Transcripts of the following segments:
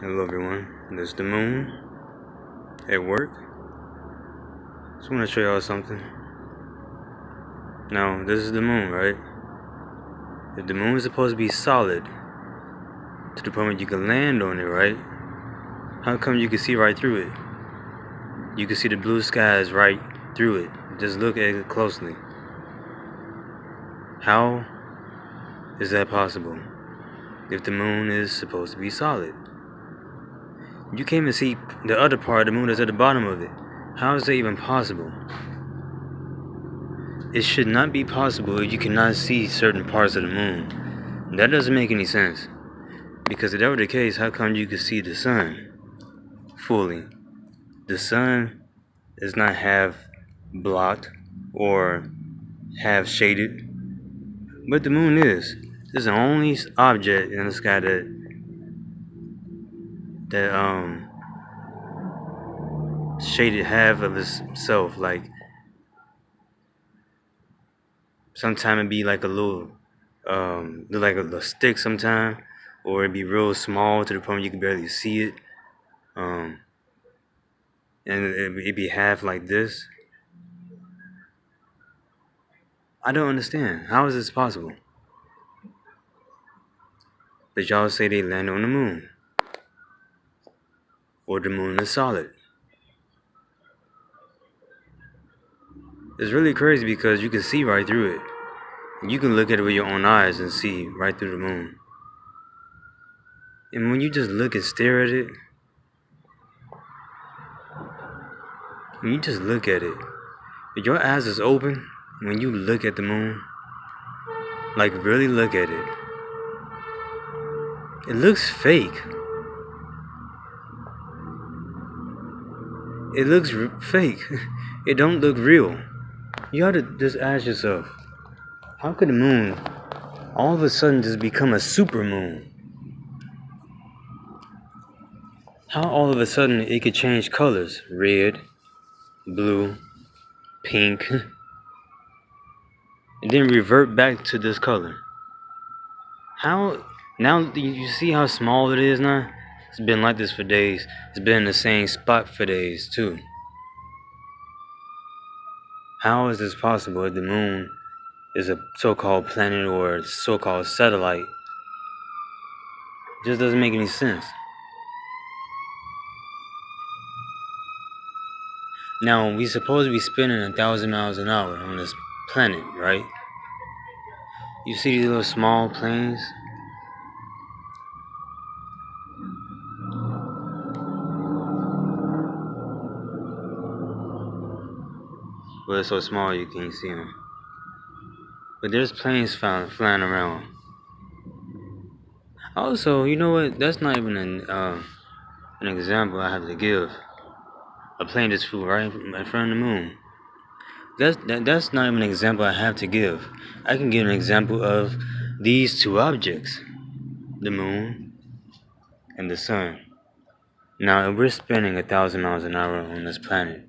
Hello everyone, this is the moon at work. Just want to show y'all something. Now, this is the moon, right? If the moon is supposed to be solid to the point where you can land on it, right? How come you can see right through it? You can see the blue skies right through it. Just look at it closely. How is that possible? If the moon is supposed to be solid, you can't even see the other part of the moon that's at the bottom of it. How is that even possible? It should not be possible if you cannot see certain parts of the moon. That doesn't make any sense. Because if that were the case, how come you could see the sun fully? The sun is not half blocked or half shaded, but the moon is. It's the only object in the sky that shaded half of itself. Like sometime it'd be like a little look like a stick sometime, or it'd be real small to the point you can barely see it. And it'd be half like this. I don't understand. How is this possible? But y'all say they land on the moon, or the moon is solid. It's really crazy because you can see right through it. You can look at it with your own eyes and see right through the moon. And when you just look and stare at it, when you just look at it, if your eyes is open when you look at the moon, like really look at it, it looks fake. It looks fake. It don't look real. You have to just ask yourself, how could the moon all of a sudden just become a super moon? How all of a sudden it could change colors, red, blue, pink, and then revert back to this color? How, now you see how small it is now? It's been like this for days. It's been in the same spot for days too. How is this possible if the moon is a so-called planet or a so-called satellite? It just doesn't make any sense. Now, we supposed to be spinning 1,000 miles an hour on this planet, right? You see these little small planes? Well, they're so small you can't see them. But there's planes flying around. Also, you know what? That's not even an example I have to give. A plane just flew right in front of the moon. That's not even an example I have to give. I can give an example of these two objects, the moon and the sun. Now, if we're spinning 1,000 miles an hour on this planet,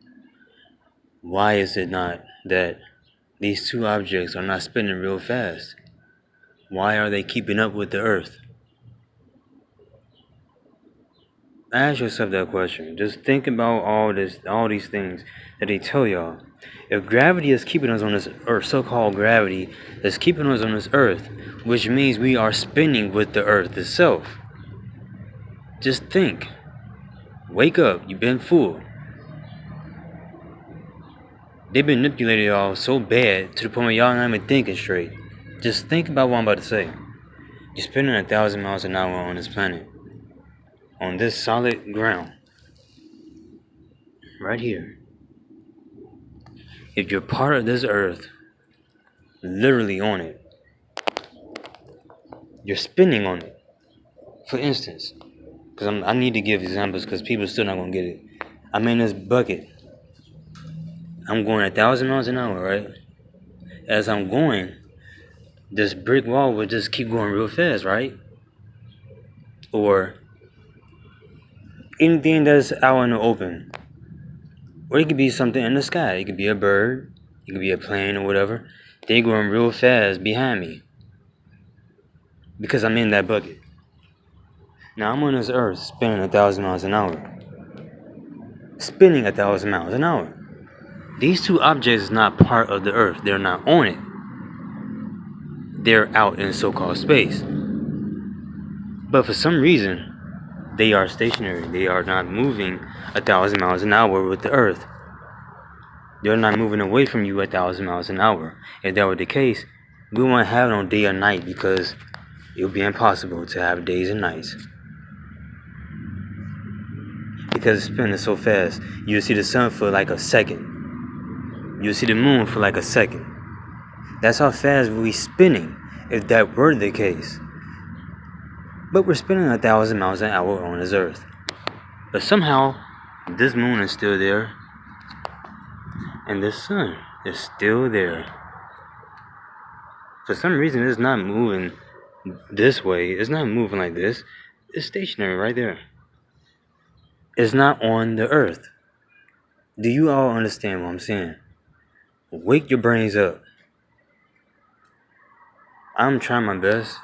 why is it not that these two objects are not spinning real fast? Why are they keeping up with the Earth? Ask yourself that question. Just think about all these things that they tell y'all. If gravity is keeping us on this Earth, so-called gravity is keeping us on this Earth, which means we are spinning with the Earth itself. Just think. Wake up. You've been fooled. They've been manipulated y'all so bad to the point where y'all not even thinking straight. Just think about what I'm about to say. You're spinning 1,000 miles an hour on this planet, on this solid ground, right here. If you're part of this Earth, literally on it, you're spinning on it. For instance, because I need to give examples because people are still not gonna get it. I'm in this bucket. I'm going 1,000 miles an hour, right? As I'm going, this brick wall would just keep going real fast, right? Or anything that's out in the open. Or it could be something in the sky. It could be a bird. It could be a plane or whatever. They're going real fast behind me. Because I'm in that bucket. Now I'm on this earth spinning 1,000 miles an hour. Spinning 1,000 miles an hour. These two objects are not part of the earth. They're not on it. They're out in so-called space. But for some reason, they are stationary. They are not moving 1,000 miles an hour with the earth. They're not moving away from you 1,000 miles an hour. If that were the case, we wouldn't have no day or night because it would be impossible to have days and nights. Because it's spinning so fast, you'll see the sun for like a second. You'll see the moon for like a second. That's how fast we're spinning, if that were the case. But we're spinning 1,000 miles an hour on this earth. But somehow, this moon is still there. And the sun is still there. For some reason, it's not moving this way. It's not moving like this. It's stationary right there. It's not on the earth. Do you all understand what I'm saying? Wake your brains up. I'm trying my best,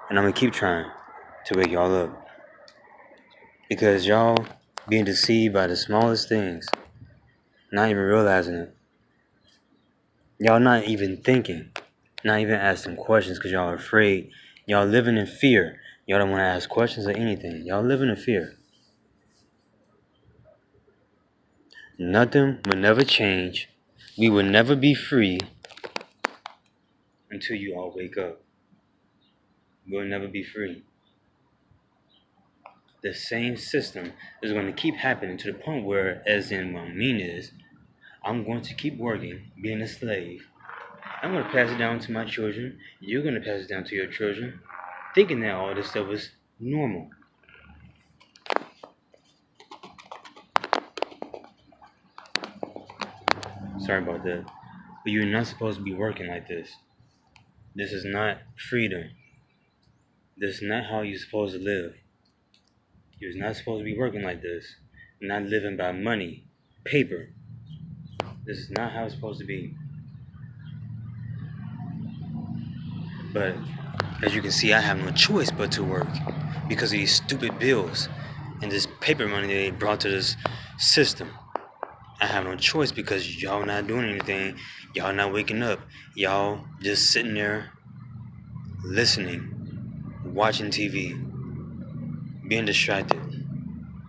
and I'm going to keep trying to wake y'all up. Because y'all being deceived by the smallest things, not even realizing it. Y'all not even thinking, not even asking questions because y'all are afraid. Y'all living in fear. Y'all don't want to ask questions or anything. Y'all living in fear. Nothing will never change. We will never be free until you all wake up. We'll never be free. The same system is going to keep happening to the point where, as in what I mean is, I'm going to keep working, being a slave. I'm going to pass it down to my children. You're going to pass it down to your children, thinking that all this stuff is normal. Sorry about that. But you're not supposed to be working like this. This is not freedom. This is not how you're supposed to live. You're not supposed to be working like this. Not living by money, paper. This is not how it's supposed to be. But as you can see, I have no choice but to work because of these stupid bills and this paper money that they brought to this system. I have no choice because y'all not doing anything. Y'all not waking up. Y'all just sitting there listening, watching TV, being distracted,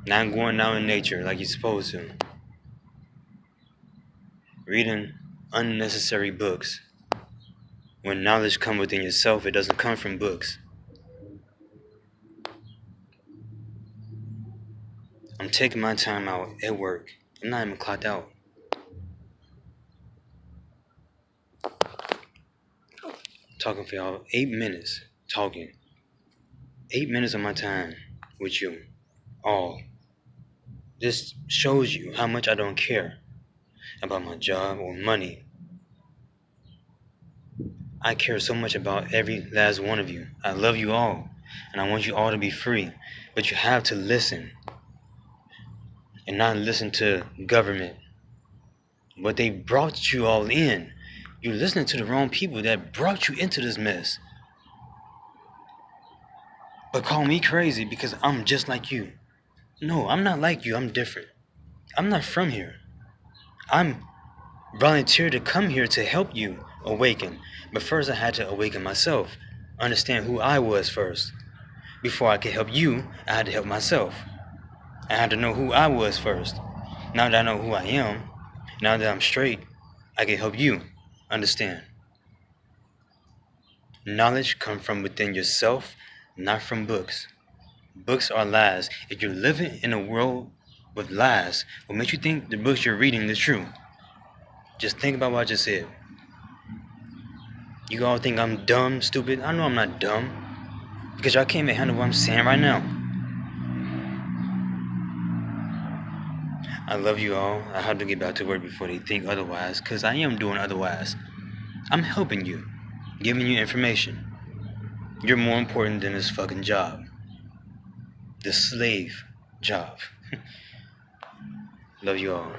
not going out in nature like you're supposed to, reading unnecessary books. When knowledge comes within yourself, it doesn't come from books. I'm taking my time out at work. I'm not even clocked out. Talking for y'all 8 minutes. Talking. 8 minutes of my time with you. All. This shows you how much I don't care about my job or money. I care so much about every last one of you. I love you all. And I want you all to be free. But you have to listen. And not listen to government. But they brought you all in. You're listening to the wrong people that brought you into this mess. But call me crazy because I'm just like you. No, I'm not like you. I'm different. I'm not from here. I'm volunteered to come here to help you awaken. But first I had to awaken myself. Understand who I was first. Before I could help you, I had to help myself. I had to know who I was first. Now that I know who I am, now that I'm straight, I can help you understand. Knowledge comes from within yourself, not from books. Books are lies. If you're living in a world with lies, what makes you think the books you're reading is true? Just think about what I just said. You all think I'm dumb, stupid? I know I'm not dumb. Because y'all can't even handle what I'm saying right now. I love you all. I have to get back to work before they think otherwise, because I am doing otherwise. I'm helping you, giving you information. You're more important than this fucking job. The slave job. Love you all.